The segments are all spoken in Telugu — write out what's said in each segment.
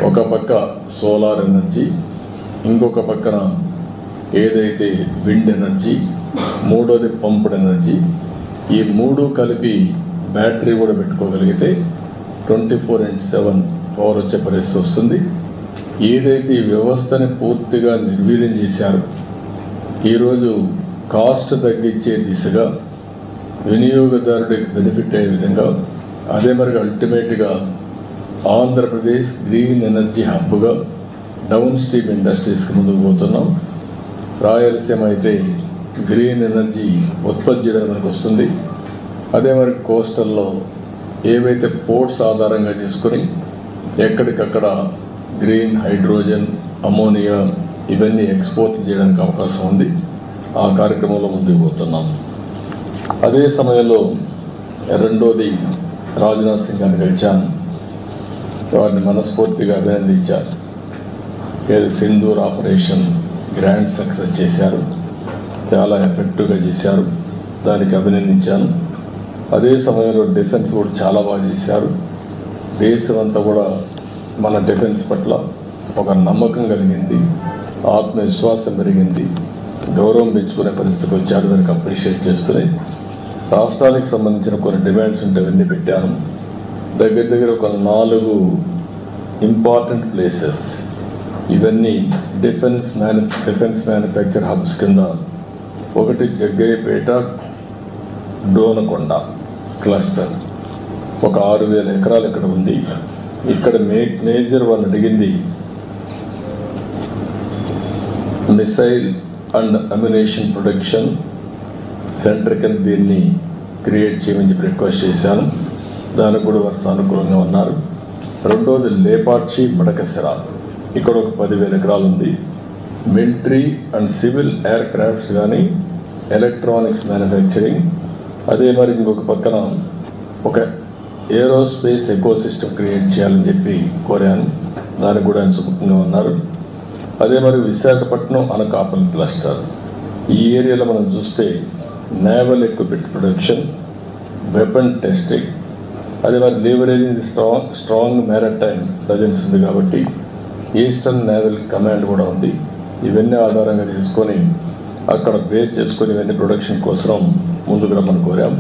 ఒక పక్క సోలార్ ఎనర్జీ, ఇంకొక పక్కన ఏదైతే విండ్ ఎనర్జీ, మూడోది పంప్డ్ ఎనర్జీ. ఈ మూడు కలిపి బ్యాటరీ కూడా పెట్టుకోగలిగితే 24/7 పవర్ వచ్చే పరిస్థితి వస్తుంది. ఏదైతే ఈ వ్యవస్థని పూర్తిగా నిర్వీర్యం చేశారు, ఈరోజు కాస్ట్ తగ్గించే దిశగా, వినియోగదారుడికి బెనిఫిట్ అయ్యే విధంగా, అదే మరి అల్టిమేట్గా ఆంధ్రప్రదేశ్ గ్రీన్ ఎనర్జీ హబ్గా డౌన్ స్ట్రీమ్ ఇండస్ట్రీస్కి ముందుకు పోతున్నాం. రాయలసీమ అయితే గ్రీన్ ఎనర్జీ ఉత్పత్తి చేయడం మనకు వస్తుంది. అదే మరి కోస్టల్లో ఏవైతే పోర్ట్స్ ఆధారంగా చేసుకొని ఎక్కడికక్కడ గ్రీన్ హైడ్రోజన్, అమోనియా ఇవన్నీ ఎక్స్పోర్ట్ చేయడానికి అవకాశం ఉంది. ఆ కార్యక్రమంలో ముందుకు పోతున్నాం. అదే సమయంలో రెండోది రాజ్నాథ్ సింగ్ గారిని కలిశాను. వారిని మనస్ఫూర్తిగా అభినందించారు. సింధూర్ ఆపరేషన్ గ్రాండ్ సక్సెస్ చేశారు, చాలా ఎఫెక్టివ్గా చేశారు, దానికి అభినందించాను. అదే సమయంలో డిఫెన్స్ కూడా చాలా బాగా చేశారు. దేశం అంతా కూడా మన డిఫెన్స్ పట్ల ఒక నమ్మకం కలిగింది, ఆత్మవిశ్వాసం పెరిగింది, గౌరవం పెంచుకునే పరిస్థితికి వచ్చారు. దానికి అప్రిషియేట్ చేస్తూనే రాష్ట్రానికి సంబంధించిన కొన్ని డిమాండ్స్ ఉంటే అవన్నీ పెట్టాను. దగ్గర ఒక 4 ఇంపార్టెంట్ ప్లేసెస్, ఇవన్నీ డిఫెన్స్ మ్యానుఫ్యాక్చర్ హబ్స్ కింద. ఒకటి జగ్గయ్యపేట డోనకొండ క్లస్టర్, ఒక 6,000 ఎకరాలు ఇక్కడ ఉంది. ఇక్కడ మేజర్ వాళ్ళు అడిగింది missile and ammunition production centre కింద దీన్ని క్రియేట్ చేయమని చెప్పి రిక్వెస్ట్ చేశాను. దానికి కూడా వారు సానుకూలంగా ఉన్నారు. రెండోది లేపాక్షి మడకసిర, ఇక్కడ ఒక 10,000 ఎకరాలు ఉంది. Military and civil air crafts కానీ ఎలక్ట్రానిక్స్ మ్యానుఫ్యాక్చరింగ్, అదే మరి ఇంకొక పక్కన ఒక ఏరోస్పేస్ ఎకోసిస్టమ్ క్రియేట్ చేయాలని చెప్పి కోరాను. దానికి కూడా ఆయన సుముఖంగా ఉన్నారు. అదే మరి విశాఖపట్నం అనకాపల్లి క్లస్టర్, ఈ ఏరియాలో మనం చూస్తే naval equipment production, weapon testing, అదే మరి లీవరేజింగ్ స్ట్రాంగ్ మ్యారిటైమ్ ప్రజెన్స్ ఉంది కాబట్టి ఈస్టర్న్ నేవల్ కమాండ్ కూడా ఉంది. ఇవన్నీ ఆధారంగా తీసుకొని అక్కడ బేస్ చేసుకొని ఇవన్నీ ప్రొడక్షన్ కోసం ముందుకు రమ్మని కోరాం.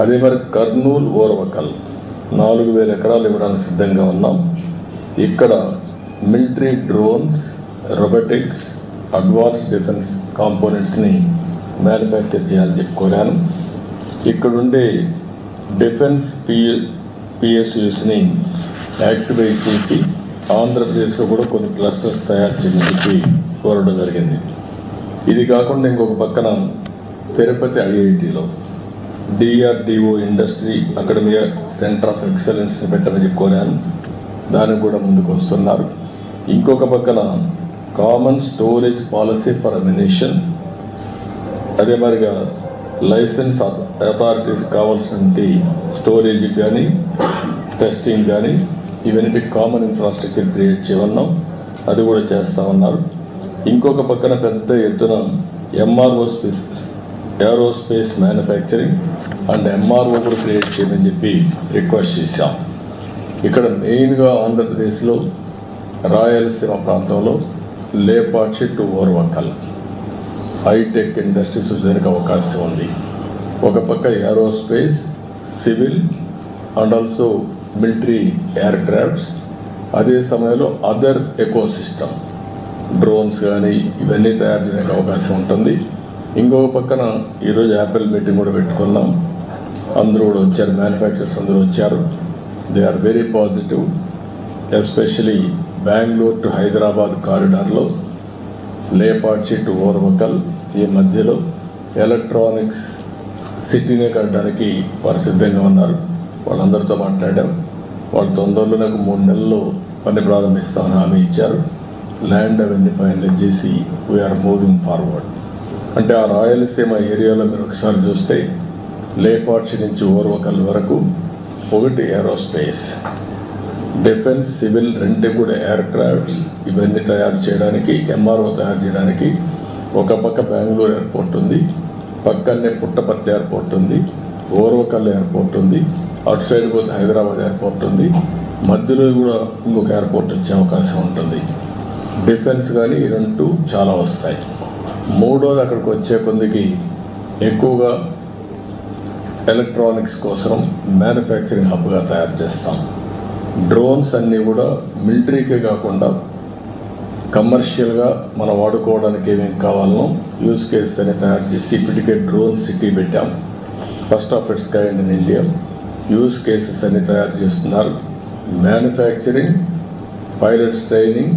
అదే మరి కర్నూలు ఓర్వకల్ 4,000 ఎకరాలు ఇవ్వడానికి సిద్ధంగా ఉన్నాం. ఇక్కడ military drones, robotics, advance defence కాంపోనెంట్స్ని మ్యానుఫ్యాక్చర్ చేయాలని చెప్పి కోరాను. ఇక్కడుండే డిఫెన్స్ పిఎస్యూస్ని యాక్టివేట్ చేసి ఆంధ్రప్రదేశ్లో కూడా కొన్ని క్లస్టర్స్ తయారు చేయని చెప్పి కోరడం జరిగింది. ఇది కాకుండా ఇంకొక పక్కన తిరుపతి ఐఐటిలో DRDO industry academy centre of ఎక్సలెన్స్ని పెట్టమని చెప్పి కోరాను. దానికి కూడా ముందుకు వస్తున్నారు. ఇంకొక పక్కన common storage policy for ammunition, అదే మరిగా లైసెన్స్ అథారిటీస్ కావాల్సినటువంటి స్టోరేజ్కి కానీ టెస్టింగ్ కానీ ఇవన్నీ కామన్ ఇన్ఫ్రాస్ట్రక్చర్ క్రియేట్ చేయమన్నాం. అది కూడా చేస్తూ ఉన్నారు. ఇంకొక పక్కన పెద్ద ఎత్తున ఏరోస్పేస్ మ్యానుఫ్యాక్చరింగ్ అండ్ ఎంఆర్ఓ కూడా క్రియేట్ చేయమని చెప్పి రిక్వెస్ట్ చేశాం. ఇక్కడ మెయిన్గా ఆంధ్రప్రదేశ్లో రాయలసీమ ప్రాంతంలో Lepakshi to Orvakal high tech industries వచ్చేందుకు అవకాశం ఉంది. ఒక పక్క aerospace, civil and also military aircrafts, అదే సమయంలో అదర్ ఎకోసిస్టమ్ డ్రోన్స్ కానీ ఇవన్నీ తయారు చేయడానికి అవకాశం ఉంటుంది. ఇంకొక పక్కన ఈరోజు యాపిల్ మీటింగ్ కూడా పెట్టుకున్నాం. అందరూ కూడా వచ్చారు, మ్యానుఫ్యాక్చరర్స్ అందరూ వచ్చారు. They are very positive. Especially Bengaluru to Hyderabad కారిడార్లో లేపాక్షి టు ఓర్వకల్ ఈ మధ్యలో ఎలక్ట్రానిక్స్ సిటీనే కట్టడానికి వారు సిద్ధంగా ఉన్నారు. వాళ్ళందరితో మాట్లాడాం. వాళ్ళు తొందరలో నాకు 3 నెలల్లో పని ప్రారంభిస్తామని హామీ ఇచ్చారు. ల్యాండ్ అవన్నీ ఫైనలైజ్ చేసి వీఆర్ మూవింగ్ ఫార్వర్డ్. అంటే ఆ రాయలసీమ ఏరియాలో మీరు ఒకసారి చూస్తే లేపాక్షి నుంచి ఓర్వకల్ వరకు ఒకటి ఏరోస్పేస్, డిఫెన్స్, సివిల్ రెండుకి కూడా ఎయిర్ క్రాఫ్ట్స్ ఇవన్నీ తయారు చేయడానికి, ఎంఆర్ఓ తయారు చేయడానికి ఒక పక్క బెంగళూరు ఎయిర్పోర్ట్ ఉంది, పక్కనే పుట్టపర్తి ఎయిర్పోర్ట్ ఉంది, ఓర్వకల్ ఎయిర్పోర్ట్ ఉంది, అటు సైడ్ పోతే హైదరాబాద్ ఎయిర్పోర్ట్ ఉంది. మధ్యలో కూడా ఇంకొక ఎయిర్పోర్ట్ వచ్చే అవకాశం ఉంటుంది. డిఫెన్స్ కానీ ఈ రెండు చాలా వస్తాయి. మూడోది అక్కడికి వచ్చే కొందికి ఎక్కువగా ఎలక్ట్రానిక్స్ కోసం మ్యానుఫ్యాక్చరింగ్ హబ్గా తయారు చేస్తాం. డ్రోన్స్ అన్నీ కూడా మిలిటరీకే కాకుండా కమర్షియల్గా మనం వాడుకోవడానికి ఏమేమి కావాలనో యూస్ కేసెస్ అని తయారు చేసి ఇప్పటికే డ్రోన్ సిటీ పెట్టాం. First of it's kind in India. Use cases అని తయారు చేస్తున్నారు. మ్యానుఫ్యాక్చరింగ్, పైలట్స్ ట్రైనింగ్,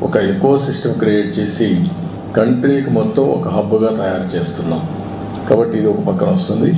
ఒక ఎకో సిస్టమ్ క్రియేట్ చేసి కంట్రీకి మొత్తం ఒక హబ్గా తయారు చేస్తున్నాం. కాబట్టి ఇది ఒక పక్కన వస్తుంది.